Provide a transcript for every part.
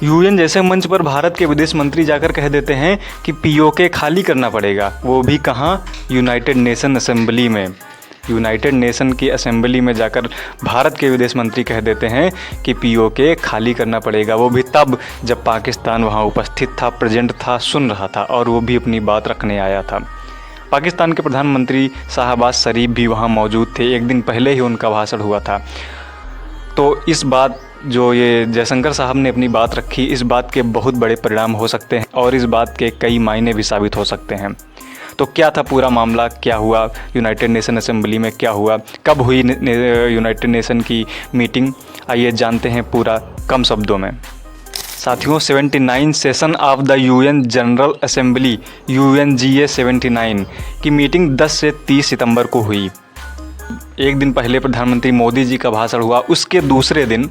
UN जैसे मंच पर भारत के विदेश मंत्री जाकर कह देते हैं कि पीओके खाली करना पड़ेगा, वो भी कहाँ, यूनाइटेड नेशन असेंबली में। यूनाइटेड नेशन की असेंबली में जाकर भारत के विदेश मंत्री कह देते हैं कि पीओके खाली करना पड़ेगा, वो भी तब जब पाकिस्तान वहाँ उपस्थित था, प्रेजेंट था, सुन रहा था और वो भी अपनी बात रखने आया था। पाकिस्तान के प्रधानमंत्री शाहबाज शरीफ भी वहाँ मौजूद थे, एक दिन पहले ही उनका भाषण हुआ था। तो इस बात जो ये जयशंकर साहब ने अपनी बात रखी, इस बात के बहुत बड़े परिणाम हो सकते हैं और इस बात के कई मायने भी साबित हो सकते हैं। तो क्या था पूरा मामला, क्या हुआ यूनाइटेड नेशन असेंबली में, क्या हुआ, कब हुई यूनाइटेड नेशन की मीटिंग, आइए जानते हैं पूरा कम शब्दों में। साथियों, 79 session of the UN general assembly UNGA 79 की मीटिंग 10 से 30 सितंबर को हुई। एक दिन पहले प्रधानमंत्री मोदी जी का भाषण हुआ, उसके दूसरे दिन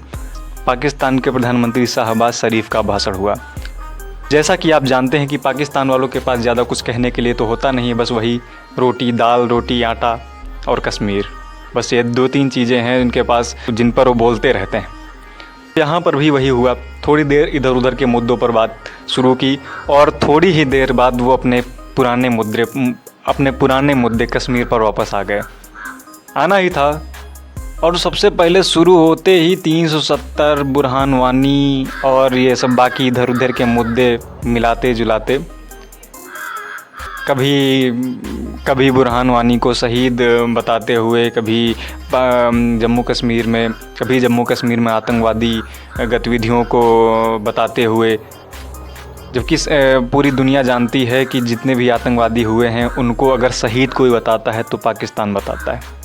पाकिस्तान के प्रधानमंत्री शाहबाज शरीफ का भाषण हुआ। जैसा कि आप जानते हैं कि पाकिस्तान वालों के पास ज़्यादा कुछ कहने के लिए तो होता नहीं है, बस वही रोटी दाल, रोटी आटा और कश्मीर, बस ये 2-3 चीज़ें हैं इनके पास जिन पर वो बोलते रहते हैं। यहाँ पर भी वही हुआ, थोड़ी देर इधर उधर के मुद्दों पर बात शुरू की और थोड़ी ही देर बाद वो अपने पुराने मुद्दे कश्मीर पर वापस आ गए। आना ही था और सबसे पहले शुरू होते ही 370 बुरहान वानी और ये सब बाकी इधर उधर के मुद्दे मिलाते जुलाते, कभी बुरहान वानी को शहीद बताते हुए, कभी जम्मू कश्मीर में आतंकवादी गतिविधियों को बताते हुए, जबकि पूरी दुनिया जानती है कि जितने भी आतंकवादी हुए हैं उनको अगर शहीद कोई बताता है तो पाकिस्तान बताता है।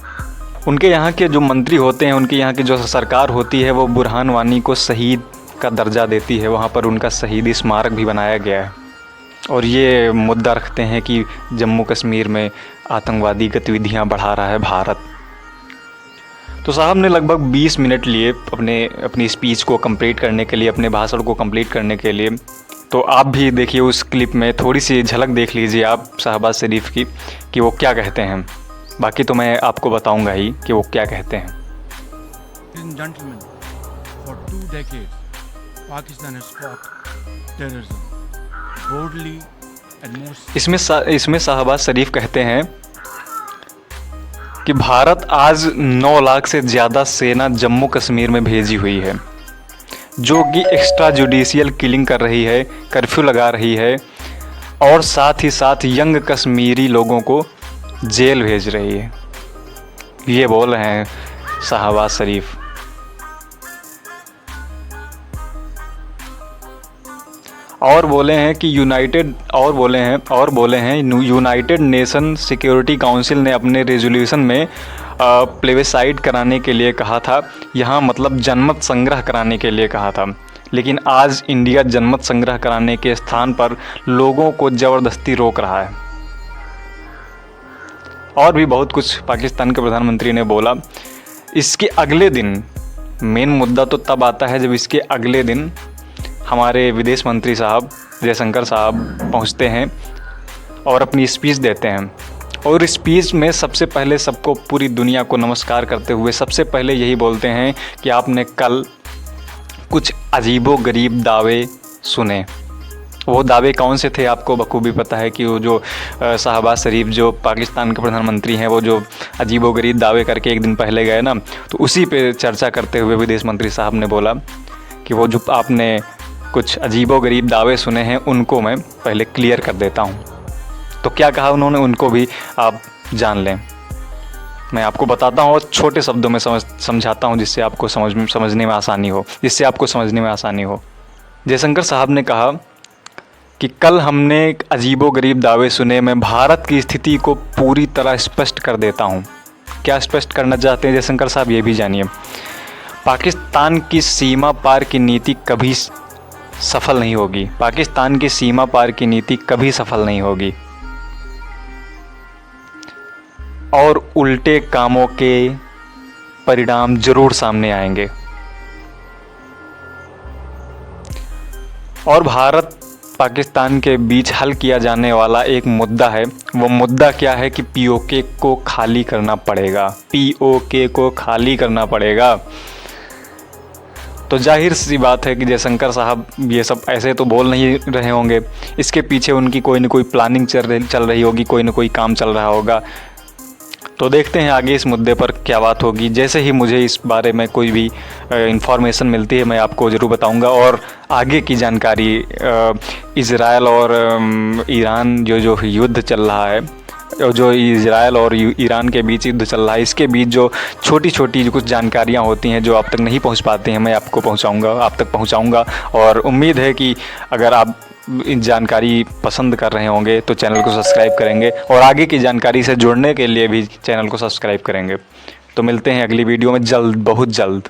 उनके यहाँ के जो मंत्री होते हैं, उनके यहाँ की जो सरकार होती है, वो बुरहान वानी को शहीद का दर्जा देती है, वहाँ पर उनका शहीदी स्मारक भी बनाया गया है और ये मुद्दा रखते हैं कि जम्मू कश्मीर में आतंकवादी गतिविधियाँ बढ़ा रहा है भारत। तो साहब ने लगभग 20 मिनट लिए अपनी स्पीच को कंप्लीट करने के लिए, अपने भाषण को कंप्लीट करने के लिए। तो आप भी देखिए उस क्लिप में, थोड़ी सी झलक देख लीजिए आप शाहबाज शरीफ की कि वो क्या कहते हैं। बाकी तो मैं आपको बताऊंगा ही कि वो क्या कहते हैं। इसमें शाहबाज शरीफ कहते हैं कि भारत आज 9 लाख से ज़्यादा सेना जम्मू कश्मीर में भेजी हुई है, जो कि एक्स्ट्रा जुडिशियल किलिंग कर रही है, कर्फ्यू लगा रही है और साथ ही साथ यंग कश्मीरी लोगों को जेल भेज रही है। ये बोल रहे हैं शाहबाज शरीफ। और बोले हैं यूनाइटेड नेशन सिक्योरिटी काउंसिल ने अपने रेजोल्यूशन में प्लेबिसाइड कराने के लिए कहा था, यहाँ मतलब जनमत संग्रह कराने के लिए कहा था, लेकिन आज इंडिया जनमत संग्रह कराने के स्थान पर लोगों को ज़बरदस्ती रोक रहा है। और भी बहुत कुछ पाकिस्तान के प्रधानमंत्री ने बोला। इसके अगले दिन, मेन मुद्दा तो तब आता है जब इसके अगले दिन हमारे विदेश मंत्री साहब जयशंकर साहब पहुंचते हैं और अपनी स्पीच देते हैं। और स्पीच में सबसे पहले सबको, पूरी दुनिया को नमस्कार करते हुए सबसे पहले यही बोलते हैं कि आपने कल कुछ अजीबोगरीब दावे सुने। वो दावे कौन से थे आपको बखूबी पता है कि वो जो शाहबाज शरीफ जो पाकिस्तान के प्रधानमंत्री हैं, वो जो अजीबोगरीब दावे करके एक दिन पहले गए ना, तो उसी पे चर्चा करते हुए विदेश मंत्री साहब ने बोला कि वो जो आपने कुछ अजीबोगरीब दावे सुने हैं उनको मैं पहले क्लियर कर देता हूँ। तो क्या कहा उन्होंने, उनको भी आप जान लें। मैं आपको बताता हूँ और छोटे शब्दों में समझाता हूँ जिससे आपको समझने में आसानी हो। जयशंकर साहब ने कहा कि कल हमने अजीबोगरीब दावे सुने, मैं भारत की स्थिति को पूरी तरह स्पष्ट कर देता हूँ। क्या स्पष्ट करना चाहते हैं जयशंकर साहब, ये भी जानिए। पाकिस्तान की सीमा पार की नीति कभी सफल नहीं होगी। पाकिस्तान की सीमा पार की नीति कभी सफल नहीं होगी और उल्टे कामों के परिणाम जरूर सामने आएंगे। और भारत पाकिस्तान के बीच हल किया जाने वाला एक मुद्दा है। वो मुद्दा क्या है कि पीओके को खाली करना पड़ेगा। पीओके को खाली करना पड़ेगा। तो जाहिर सी बात है कि जयशंकर साहब ये सब ऐसे तो बोल नहीं रहे होंगे, इसके पीछे उनकी कोई ना कोई प्लानिंग चल रही होगी, कोई ना कोई काम चल रहा होगा। तो देखते हैं आगे इस मुद्दे पर क्या बात होगी। जैसे ही मुझे इस बारे में कोई भी इन्फॉर्मेशन मिलती है मैं आपको ज़रूर बताऊंगा। और आगे की जानकारी इज़राइल और ईरान जो युद्ध चल रहा है, जो इज़राइल और ईरान के बीच युद्ध चल रहा है, इसके बीच जो छोटी छोटी जो कुछ जानकारियाँ होती हैं जो आप तक नहीं पहुंच पाती हैं, मैं आपको आप तक पहुंचाऊंगा। और उम्मीद है कि अगर आप जानकारी पसंद कर रहे होंगे तो चैनल को सब्सक्राइब करेंगे और आगे की जानकारी से जुड़ने के लिए भी चैनल को सब्सक्राइब करेंगे। तो मिलते हैं अगली वीडियो में जल्द, बहुत जल्द।